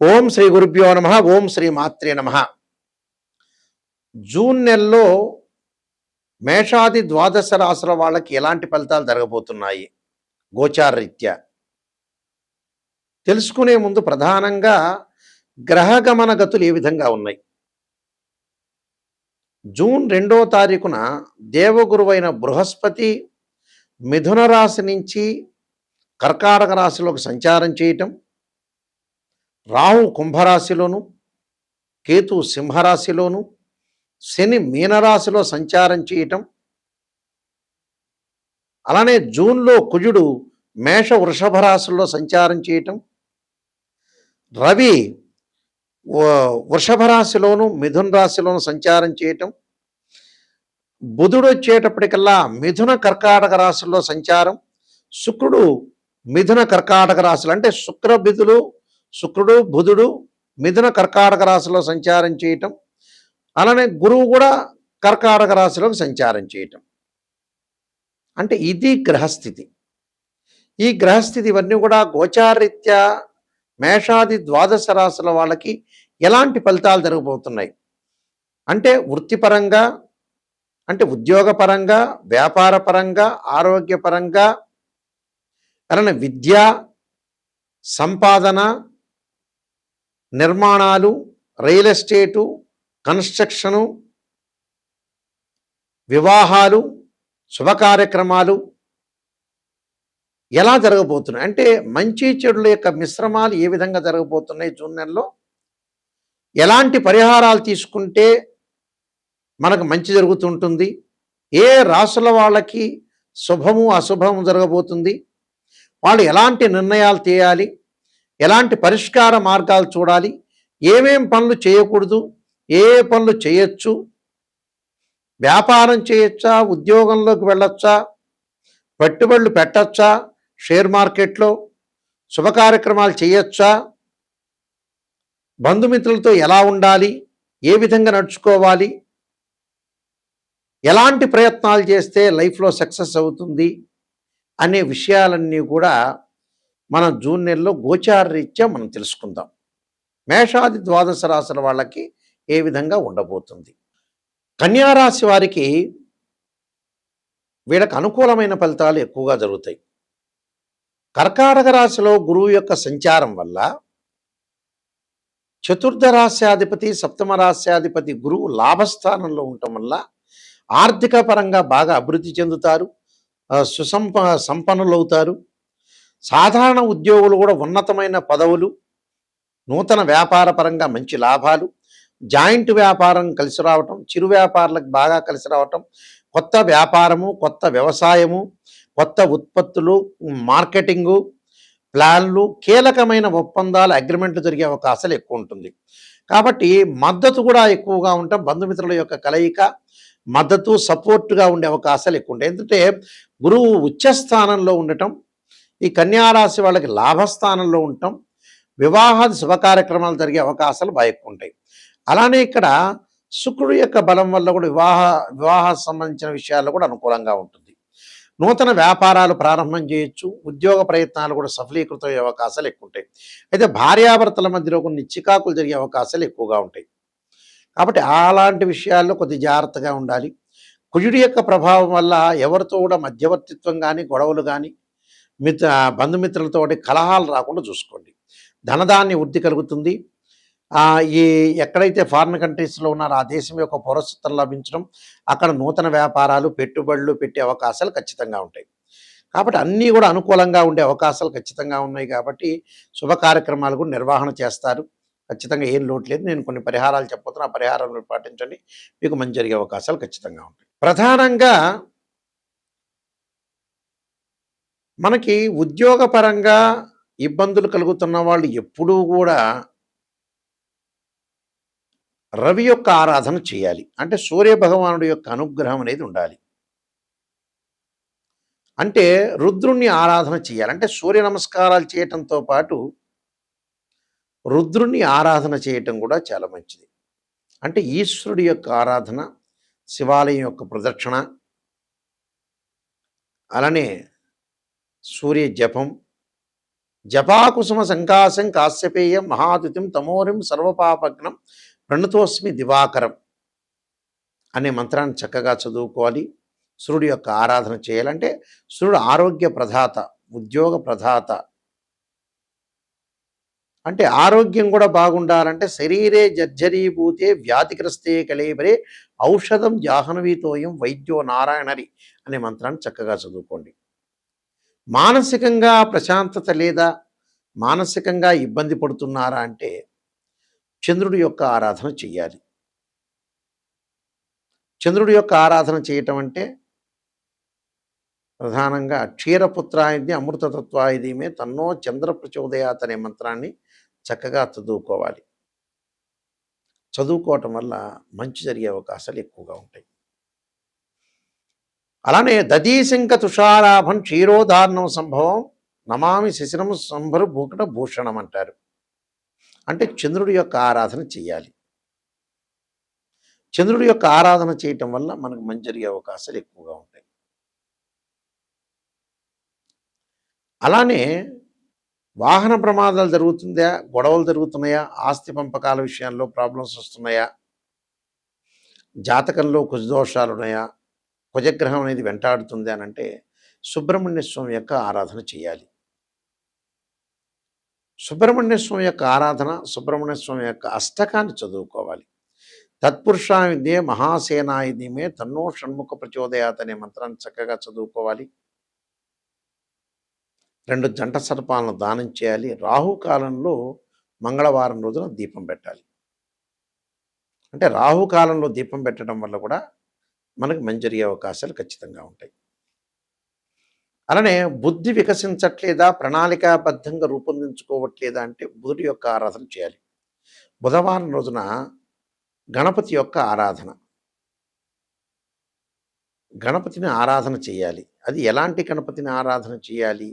ఓం శ్రీ గురుభ్యో నమ. ఓం శ్రీ మాత్రే నమ. జూన్ నెలలో మేషాది ద్వాదశ రాశుల వాళ్ళకి ఎలాంటి ఫలితాలు జరగబోతున్నాయి గోచార రీత్యా తెలుసుకునే ముందు ప్రధానంగా గ్రహగమన గతులు ఏ విధంగా ఉన్నాయి. జూన్ 2వ తారీఖున దేవగురువైన బృహస్పతి మిథున రాశి నుంచి కర్కాటక రాశిలోకి సంచారం చేయటం, రాహు కుంభరాశిలోను, కేతు సింహరాశిలోను, శని మీనరాశిలో సంచారం చేయటం, అలానే జూన్లో కుజుడు మేష వృషభ రాశుల్లో సంచారం చేయటం, రవి వృషభ రాశిలోను మిథున రాశిలోను సంచారం చేయటం, బుధుడు వచ్చేటప్పటికల్లా మిథున కర్కాటక రాశుల్లో సంచారం, శుక్రుడు మిథున కర్కాటక రాశులు అంటే శుక్రుడు బుధుడు మిథున కర్కాటక రాశిలో సంచారం చేయటం, అలానే గురువు కూడా కర్కాటక రాశిలోకి సంచారం చేయటం. అంటే ఇది గ్రహస్థితి. ఈ గ్రహస్థితి ఇవన్నీ కూడా గోచారరీత్యా మేషాది ద్వాదశ రాశుల వాళ్ళకి ఎలాంటి ఫలితాలు జరగబోతున్నాయి అంటే వృత్తిపరంగా, అంటే ఉద్యోగపరంగా, వ్యాపారపరంగా, ఆరోగ్యపరంగా, అలానే విద్య, సంపాదన, నిర్మాణాలు, రియల్ ఎస్టేటు, కన్స్ట్రక్షను, వివాహాలు, శుభ కార్యక్రమాలు ఎలా జరగబోతున్నాయి అంటే మంచి చెడుల యొక్క మిశ్రమాలు ఏ విధంగా జరగబోతున్నాయి. జూన్ నెలలో ఎలాంటి పరిహారాలు తీసుకుంటే మనకు మంచి జరుగుతుంటుంది, ఏ రాశుల వాళ్ళకి శుభము అశుభము జరగబోతుంది, వాళ్ళు ఎలాంటి నిర్ణయాలు చేయాలి, ఎలాంటి పరిష్కార మార్గాలు చూడాలి, ఏమేం పనులు చేయకూడదు, ఏ పనులు చేయొచ్చు, వ్యాపారం చేయొచ్చా, ఉద్యోగంలోకి వెళ్ళొచ్చా, పెట్టుబడులు పెట్టచ్చా, షేర్ మార్కెట్లో శుభ కార్యక్రమాలు చేయొచ్చా, బంధుమిత్రులతో ఎలా ఉండాలి, ఏ విధంగా నడుచుకోవాలి, ఎలాంటి ప్రయత్నాలు చేస్తే లైఫ్లో సక్సెస్ అవుతుంది అనే విషయాలన్నీ కూడా మనం జూన్ నెలలో గోచార రీత్యా మనం తెలుసుకుందాం. మేషాది ద్వాదశ రాశుల వాళ్ళకి ఏ విధంగా ఉండబోతుంది. కన్యారాశి వారికి వీళ్ళకి అనుకూలమైన ఫలితాలు ఎక్కువగా జరుగుతాయి. కర్కాటక రాశిలో గురువు యొక్క సంచారం వల్ల చతుర్థ రాశ్యాధిపతి సప్తమ రాశ్యాధిపతి గురువు లాభస్థానంలో ఉండటం వల్ల ఆర్థిక పరంగా బాగా అభివృద్ధి చెందుతారు, సంపన్నులవుతారు. సాధారణ ఉద్యోగులు కూడా ఉన్నతమైన పదవులు, నూతన వ్యాపార పరంగా మంచి లాభాలు, జాయింట్ వ్యాపారం కలిసి రావటం, చిరు వ్యాపారులకు బాగా కలిసి రావటం, కొత్త వ్యాపారము, కొత్త వ్యవసాయము, కొత్త ఉత్పత్తులు, మార్కెటింగు ప్లాన్లు, కీలకమైన ఒప్పందాలు, అగ్రిమెంట్లు జరిగే అవకాశాలు ఎక్కువ ఉంటుంది. కాబట్టి మద్దతు కూడా ఎక్కువగా ఉంటాం. బంధుమిత్రుల యొక్క కలయిక, మద్దతు, సపోర్టుగా ఉండే అవకాశాలు ఎక్కువ ఉంటాయి. ఎందుకంటే గురువు ఉచ్చస్థానంలో ఉండటం, ఈ కన్యారాశి వాళ్ళకి లాభస్థానంలో ఉండటం, వివాహాది శుభ కార్యక్రమాలు జరిగే అవకాశాలు బాగా ఎక్కువ ఉంటాయి. అలానే ఇక్కడ శుక్రుడు యొక్క బలం వల్ల కూడా వివాహ సంబంధించిన విషయాల్లో కూడా అనుకూలంగా ఉంటుంది. నూతన వ్యాపారాలు ప్రారంభం చేయొచ్చు, ఉద్యోగ ప్రయత్నాలు కూడా సఫలీకృతం అయ్యే అవకాశాలు ఎక్కువ ఉంటాయి. అయితే భార్యాభర్తల మధ్యలో కొన్ని చికాకులు జరిగే అవకాశాలు ఎక్కువగా ఉంటాయి. కాబట్టి అలాంటి విషయాల్లో కొద్ది జాగ్రత్తగా ఉండాలి. కుజుడి యొక్క ప్రభావం వల్ల ఎవరితో కూడా మధ్యవర్తిత్వం కానీ, గొడవలు కానీ, బంధుమిత్రులతో కలహాలు రాకుండా చూసుకోండి. ధనధాన్య వృద్ధి కలుగుతుంది. ఈ ఎక్కడైతే ఫారిన్ కంట్రీస్లో ఉన్నారో ఆ దేశం యొక్క పౌరసత్వం లభించడం, అక్కడ నూతన వ్యాపారాలు, పెట్టుబడులు పెట్టే అవకాశాలు ఖచ్చితంగా ఉంటాయి. కాబట్టి అన్నీ కూడా అనుకూలంగా ఉండే అవకాశాలు ఖచ్చితంగా ఉన్నాయి. కాబట్టి శుభ కార్యక్రమాలు కూడా నిర్వహణ చేస్తారు. ఖచ్చితంగా ఏం లోటు లేదు. నేను కొన్ని పరిహారాలు చెప్పబోతున్నా, ఆ పరిహారాలను పాటించండి, మీకు మంచి జరిగే అవకాశాలు ఖచ్చితంగా ఉంటాయి. ప్రధానంగా మనకి ఉద్యోగపరంగా ఇబ్బందులు కలుగుతున్న వాళ్ళు ఎప్పుడూ కూడా రవి యొక్క ఆరాధన చేయాలి. అంటే సూర్య భగవానుడి యొక్క అనుగ్రహం అనేది ఉండాలి. అంటే రుద్రుణ్ణి ఆరాధన చేయాలి. అంటే సూర్య నమస్కారాలు చేయటంతో పాటు రుద్రుణ్ణి ఆరాధన చేయటం కూడా చాలా మంచిది. అంటే ఈశ్వరుడి యొక్క ఆరాధన, శివాలయం యొక్క ప్రదక్షిణ, అలానే సూర్య జపం, జపాకుసుమ సంకాశం కాశ్యపేయం మహాతిథిం తమోరిం సర్వపాపగ్నం ప్రణతోస్మి దివాకరం అనే మంత్రాన్ని చక్కగా చదువుకోవాలి. సూర్యుడి యొక్క ఆరాధన చేయాలంటే సూర్యుడు ఆరోగ్య ప్రదాత, ఉద్యోగ ప్రదాత. అంటే ఆరోగ్యం కూడా బాగుండాలంటే శరీరే జర్జరీభూతే వ్యాధిగ్రస్తే కళేబరే ఔషధం జాహ్నవీతోయం వైద్యో నారాయణరి అనే మంత్రాన్ని చక్కగా చదువుకోండి. మానసికంగా ప్రశాంతత లేదా, మానసికంగా ఇబ్బంది పడుతున్నారా అంటే చంద్రుడి యొక్క ఆరాధన చెయ్యాలి. చంద్రుడి యొక్క ఆరాధన చేయటం అంటే ప్రధానంగా క్షీరపుత్రాయుధి అమృతతత్వాయుధిమే తన్నో చంద్ర ప్రచోదయాత్ అనే మంత్రాన్ని చక్కగా చదువుకోవాలి. చదువుకోవటం వల్ల మంచి జరిగే అవకాశాలు ఎక్కువగా ఉంటాయి. అలానే దదీశంక తుషారాభం క్షీరోదారణం సంభవం నమామి శిశిరము సంభరు భూకట భూషణం అంటారు. అంటే చంద్రుడి యొక్క ఆరాధన చేయాలి. చంద్రుడి యొక్క ఆరాధన చేయటం వల్ల మనకు మంచి జరిగే అవకాశాలు ఎక్కువగా ఉంటాయి. అలానే వాహన ప్రమాదాలు జరుగుతుందా, గొడవలు జరుగుతున్నాయా, ఆస్తి పంపకాల విషయాల్లో ప్రాబ్లమ్స్ వస్తున్నాయా, జాతకంలో కుజదోషాలు ఉన్నాయా, కుజగ్రహం అనేది వెంటాడుతుంది అని అంటే సుబ్రహ్మణ్య స్వామి యొక్క ఆరాధన చేయాలి. సుబ్రహ్మణ్య స్వామి యొక్క ఆరాధన, సుబ్రహ్మణ్య స్వామి యొక్క అష్టకాన్ని చదువుకోవాలి. తత్పురుషాయుధే మహాసేనాయుధమే తన్నో షణ్ముఖ ప్రచోదయాత్ అనే మంత్రాన్ని చక్కగా చదువుకోవాలి. 2 జంట సర్పాలను దానం చేయాలి. రాహుకాలంలో మంగళవారం రోజున దీపం పెట్టాలి. అంటే రాహుకాలంలో దీపం పెట్టడం వల్ల కూడా మనకు మంచి జరిగే అవకాశాలు ఖచ్చితంగా ఉంటాయి. అలానే బుద్ధి వికసించట్లేదా, ప్రణాళికాబద్ధంగా రూపొందించుకోవట్లేదా అంటే బుధుడి యొక్క ఆరాధన చేయాలి. బుధవారం రోజున గణపతి యొక్క ఆరాధన, గణపతిని ఆరాధన చేయాలి. అది ఎలాంటి గణపతిని ఆరాధన చేయాలి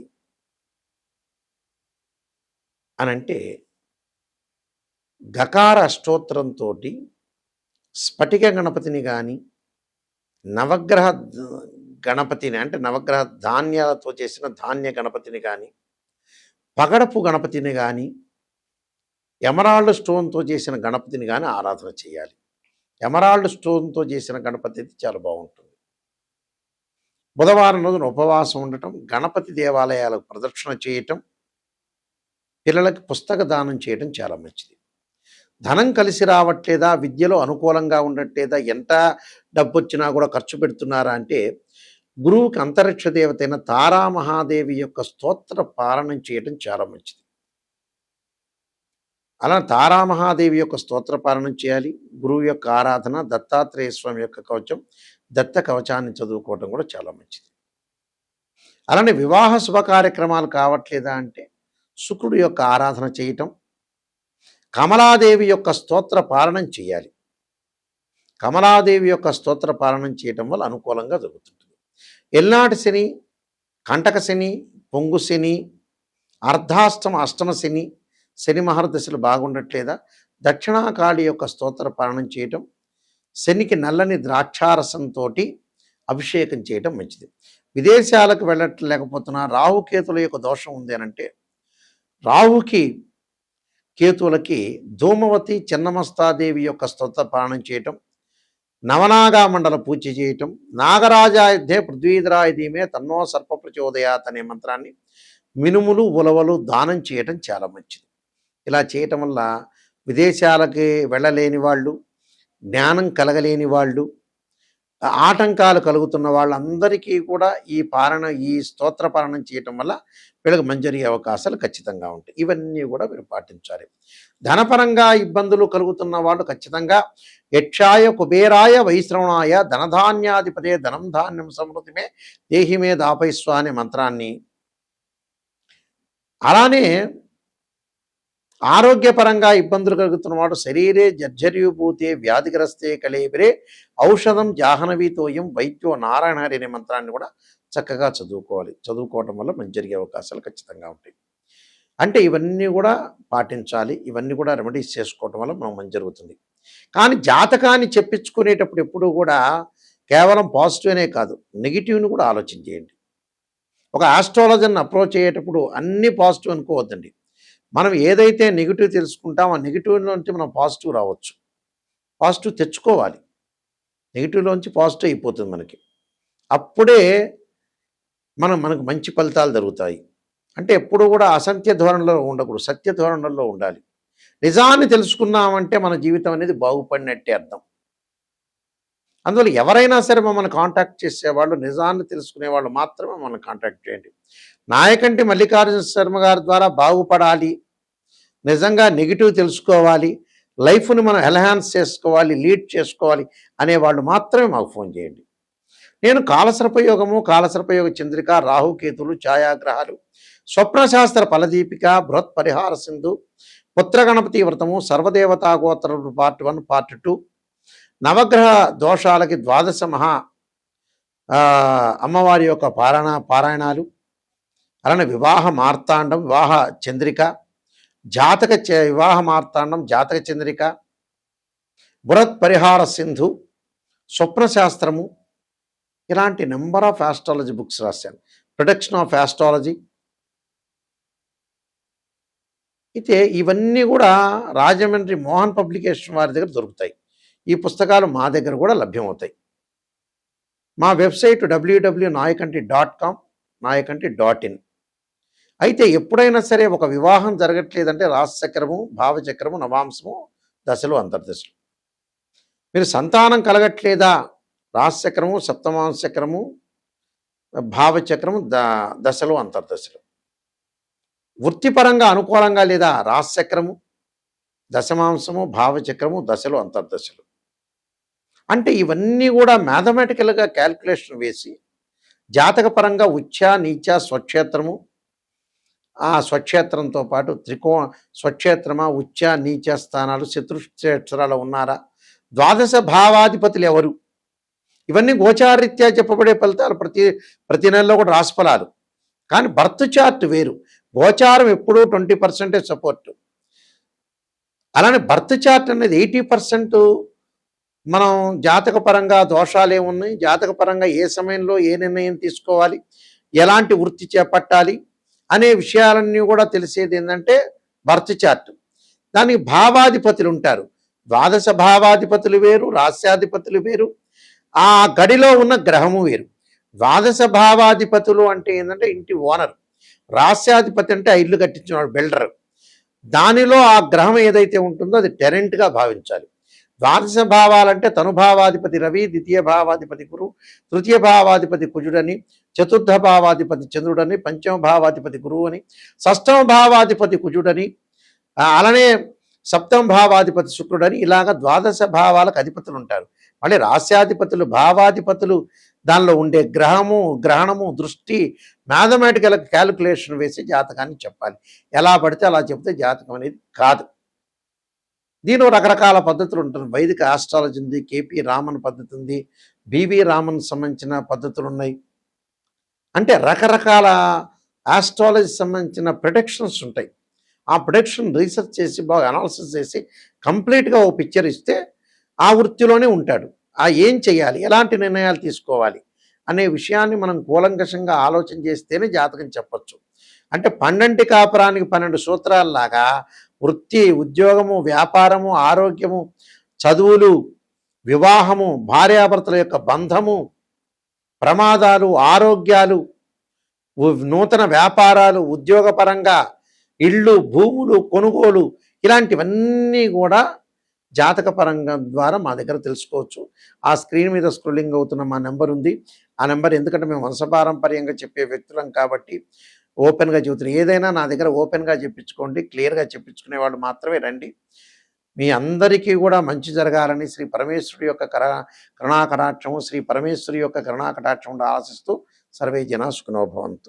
అనంటే గకార అష్టోత్తరంతో స్ఫటిక గణపతిని కానీ, నవగ్రహ గణపతిని అంటే నవగ్రహ ధాన్యాలతో చేసిన ధాన్య గణపతిని కానీ, పగడపు గణపతిని కానీ, ఎమరాల్డ్ స్టోన్తో చేసిన గణపతిని కానీ ఆరాధన చేయాలి. ఎమరాల్డ్ స్టోన్తో చేసిన గణపతి చాలా బాగుంటుంది. బుధవారం రోజున ఉపవాసం ఉండటం, గణపతి దేవాలయాలకు ప్రదక్షిణ చేయటం, పిల్లలకి పుస్తక దానం చేయడం చాలా మంచిది. ధనం కలిసి రావట్లేదా, విద్యలో అనుకూలంగా ఉండట్లేదా, ఎంత డబ్బు వచ్చినా కూడా ఖర్చు పెడుతున్నారా అంటే గురువుకి అంతరిక్ష దేవత అయిన తారామహాదేవి యొక్క స్తోత్ర పాలనం చేయడం చాలా మంచిది. అలా తారామహాదేవి యొక్క స్తోత్ర పాలనం చేయాలి. గురువు యొక్క ఆరాధన, దత్తాత్రేయ స్వామి యొక్క కవచం, దత్త కవచాన్ని చదువుకోవటం కూడా చాలా మంచిది. అలానే వివాహ శుభ కార్యక్రమాలు కావట్లేదా అంటే శుక్రుడు యొక్క ఆరాధన చేయటం, కమలాదేవి యొక్క స్తోత్ర పాలనం చేయాలి. కమలాదేవి యొక్క స్తోత్ర పాలనం చేయటం వల్ల అనుకూలంగా జరుగుతుంటుంది. ఎల్నాటి శని, కంటక శని, పొంగు శని, అర్ధాష్టమ అష్టమ శని, శని మహర్దశలు బాగుండట్లేదా, దక్షిణాకాళి యొక్క స్తోత్ర పాలనం చేయటం, శనికి నల్లని ద్రాక్షారసంతో అభిషేకం చేయటం మంచిది. విదేశాలకు వెళ్ళట్లేకపోతున్నా, రాహుకేతుల యొక్క దోషం ఉంది అనంటే రాహుకి కేతువులకి ధూమవతి చిన్నమస్తాదేవి యొక్క స్తోత్ర పాలనం చేయటం, నవనాగా మండల పూజ చేయటం, నాగరాజాయుధే పృథ్వీధరాయుధీమే తన్నో సర్ప ప్రచోదయాత్ అనే మంత్రాన్ని మినుములు ఉలవలు దానం చేయటం చాలా మంచిది. ఇలా చేయటం వల్ల విదేశాలకి వెళ్ళలేని వాళ్ళు, జ్ఞానం కలగలేని వాళ్ళు, ఆటంకాలు కలుగుతున్న వాళ్ళందరికీ కూడా ఈ స్తోత్ర పాలనం చేయటం వల్ల వీళ్ళకి మంచి జరిగే అవకాశాలు ఖచ్చితంగా ఉంటాయి. ఇవన్నీ కూడా మీరు పాటించాలి. ధనపరంగా ఇబ్బందులు కలుగుతున్న వాళ్ళు ఖచ్చితంగా యక్షాయ కుబేరాయ వైశ్రవణాయ ధనధాన్యాధిపతే ధనం ధాన్యం సమృద్ధిమే దేహిమే దాపైస్వ అనే మంత్రాన్ని, అలానే ఆరోగ్యపరంగా ఇబ్బందులు కలుగుతున్నవాడు శరీరే జర్జర్యూభూతే వ్యాధిగ్రస్తే కళేబరే ఔషధం జాహ్నవీతోయం వైద్యో నారాయణహరి అనే మంత్రాన్ని కూడా చక్కగా చదువుకోవాలి. చదువుకోవటం వల్ల మంచి జరిగే అవకాశాలు ఖచ్చితంగా ఉంటాయి. అంటే ఇవన్నీ కూడా పాటించాలి. ఇవన్నీ కూడా రెమెడీస్ చేసుకోవటం వల్ల మనం మంచి జరుగుతుంది. కానీ జాతకాన్ని చెప్పించుకునేటప్పుడు ఎప్పుడు కూడా కేవలం పాజిటివ్ అనే కాదు, నెగిటివ్ని కూడా ఆలోచన చేయండి. ఒక ఆస్ట్రాలజర్ని అప్రోచ్ అయ్యేటప్పుడు అన్నీ పాజిటివ్ అనుకోవద్దండి. మనం ఏదైతే నెగిటివ్ తెలుసుకుంటామో ఆ నెగిటివ్‌లోంచి మనం పాజిటివ్ రావచ్చు. పాజిటివ్ తెచ్చుకోవాలి. నెగిటివ్‌లోంచి పాజిటివ్ అయిపోతుంది మనకి. అప్పుడే మనకు మంచి ఫలితాలు జరుగుతాయి. అంటే ఎప్పుడూ కూడా అసత్య ధోరణిలో ఉండకూడదు. సత్య ధోరణిలో ఉండాలి. నిజాన్ని తెలుసుకున్నామంటే మన జీవితం అనేది బాగుపడినట్టే అర్థం. అందువల్ల ఎవరైనా సరే మమ్మల్ని కాంటాక్ట్ చేసేవాళ్ళు, నిజాన్ని తెలుసుకునేవాళ్ళు మాత్రమే మమ్మల్ని కాంటాక్ట్ చేయండి. నాయకంటి మల్లికార్జున శర్మ గారి ద్వారా బాగుపడాలి, నిజంగా నెగిటివ్ తెలుసుకోవాలి, లైఫ్‌ని మనం ఎన్హాన్స్ చేసుకోవాలి, లీడ్ చేసుకోవాలి అనేవాళ్ళు మాత్రమే మాకు ఫోన్ చేయండి. నేను కాలసర్పయోగము, కాలసర్పయోగ చంద్రిక, రాహుకేతులు, ఛాయాగ్రహాలు, స్వప్నశాస్త్ర ఫలదీపిక, బృహత్ పరిహార సింధు, పుత్రగణపతి వ్రతము, సర్వదేవతా గోత్రములు పార్ట్ 1, పార్ట్ 2, నవగ్రహ దోషాలకి ద్వాదశ మహా అమ్మవారి యొక్క పారాయణాలు, అలానే వివాహ మార్తాండం, వివాహ చంద్రిక, వివాహ మార్తాండం, జాతక చంద్రిక, బృహత్ పరిహార సింధు, స్వప్నశాస్త్రము, ఇలాంటి నెంబర్ ఆఫ్ ఆస్ట్రాలజీ బుక్స్ రాశాను. Protection of astrology. అయితే ఇవన్నీ కూడా రాజమండ్రి మోహన్ పబ్లికేషన్ వారి దగ్గర దొరుకుతాయి. ఈ పుస్తకాలు మా దగ్గర కూడా లభ్యమవుతాయి. మా వెబ్సైట్ www.nayakanti.com, nayakanti.in. అయితే ఎప్పుడైనా సరే ఒక వివాహం జరగట్లేదంటే రాశిచక్రము, భావచక్రము, నవాంశము, దశలు, అంతర్దశలు. మీరు సంతానం కలగట్లేదా? రాశిచక్రము, సప్తమాంశ చక్రము, భావచక్రము, దశలు, అంతర్దశలు. వృత్తిపరంగా అనుకూలంగా లేదా? రాశిచక్రము, దశమాంశము, భావచక్రము, దశలు, అంతర్దశలు. అంటే ఇవన్నీ కూడా మ్యాథమెటికల్గా క్యాల్కులేషన్ వేసి జాతకపరంగా ఉచ్చ, నీచ, స్వక్షేత్రము, ఆ స్వక్షేత్రంతో పాటు స్వక్షేత్రమా, ఉచ్చ, నీచ స్థానాలు, శత్రుక్షేత్రాలు ఉన్నారా, ద్వాదశ భావాధిపతులు ఎవరు, ఇవన్నీ గోచారరీత్యా చెప్పబడే ఫలితాలు. ప్రతి నెలలో కూడా రాశిఫలాలు. కానీ బర్త్ చార్ట్ వేరు. గోచారం ఎప్పుడూ 20% సపోర్టు. అలానే బర్త్ చార్ట్ అనేది 80% మనం జాతకపరంగా దోషాలు ఏమున్నాయి, జాతకపరంగా ఏ సమయంలో ఏ నిర్ణయం తీసుకోవాలి, ఎలాంటి వృత్తి చేపట్టాలి అనే విషయాలన్నీ కూడా తెలిసేది ఏంటంటే బర్త్ చార్ట్. దానికి భావాధిపతులు ఉంటారు. ద్వాదశ భావాధిపతులు వేరు, రాస్యాధిపతులు వేరు, ఆ గడిలో ఉన్న గ్రహము వేరు. ద్వాదశ భావాధిపతులు అంటే ఏంటంటే ఇంటి ఓనర్, రాస్యాధిపతి అంటే ఆ ఇల్లు కట్టించినవాడు, బిల్డర్. దానిలో ఆ గ్రహం ఏదైతే ఉంటుందో అది టెరెంట్గా భావించాలి. ద్వాదశ భావాలంటే తనుభావాధిపతి రవి, ద్వితీయ భావాధిపతి గురు, తృతీయ భావాధిపతి కుజుడని, చతుర్థ భావాధిపతి చంద్రుడని, పంచమ భావాధిపతి గురువు అని, షష్టమ భావాధిపతి కుజుడని, అలానే సప్తమ భావాధిపతి శుక్రుడని, ఇలాగ ద్వాదశ భావాలకు అధిపతులు ఉంటారు. మళ్ళీ రాస్యాధిపతులు, భావాధిపతులు, దానిలో ఉండే గ్రహము, గ్రహణము, దృష్టి, మ్యాథమెటికల్ క్యాలిక్యులేషన్ వేసి జాతకాన్ని చెప్పాలి. ఎలా పడితే అలా చెప్తే జాతకం అనేది కాదు. దీనిలో రకరకాల పద్ధతులు ఉంటుంది. వైదిక ఆస్ట్రాలజీ ఉంది, కేపీ రామన్ పద్ధతి ఉంది, బివి రామన్ సంబంధించిన పద్ధతులు ఉన్నాయి. అంటే రకరకాల ఆస్ట్రాలజీ సంబంధించిన ప్రొడక్షన్స్ ఉంటాయి. ఆ ప్రొడక్షన్ రీసెర్చ్ చేసి బాగా అనాలిసిస్ చేసి కంప్లీట్గా ఓ పిక్చర్ ఇస్తే ఆ వృత్తిలోనే ఉంటాడు. ఏం చేయాలి, ఎలాంటి నిర్ణయాలు తీసుకోవాలి అనే విషయాన్ని మనం కూలంకషంగా ఆలోచన చేస్తేనే జాతకం చెప్పచ్చు. అంటే 12 కాపురానికి 12 సూత్రాలలాగా వృత్తి, ఉద్యోగము, వ్యాపారము, ఆరోగ్యము, చదువులు, వివాహము, భార్యాభర్తల యొక్క బంధము, ప్రమాదాలు, ఆరోగ్యాలు, నూతన వ్యాపారాలు, ఉద్యోగపరంగా ఇళ్ళు, భూములు, కొనుగోలు, ఇలాంటివన్నీ కూడా జాతకపరంగా ద్వారా మా దగ్గర తెలుసుకోవచ్చు. ఆ స్క్రీన్ మీద స్క్రోలింగ్ అవుతున్న మా నెంబర్ ఉంది. ఆ నెంబర్, ఎందుకంటే మేము వంశపారంపర్యంగా చెప్పే వ్యక్తులం కాబట్టి ఓపెన్గా చెబుతున్నాం. ఏదైనా నా దగ్గర ఓపెన్గా చెప్పించుకోండి, క్లియర్గా చెప్పించుకునే వాళ్ళు మాత్రమే రండి. మీ అందరికీ కూడా మంచి జరగాలని శ్రీ పరమేశ్వరుడి యొక్క కరుణాకటాక్షము, శ్రీ పరమేశ్వరి యొక్క కరుణాకటాక్షం ఆశిస్తూ సర్వే జనా సుఖినో భవంతు.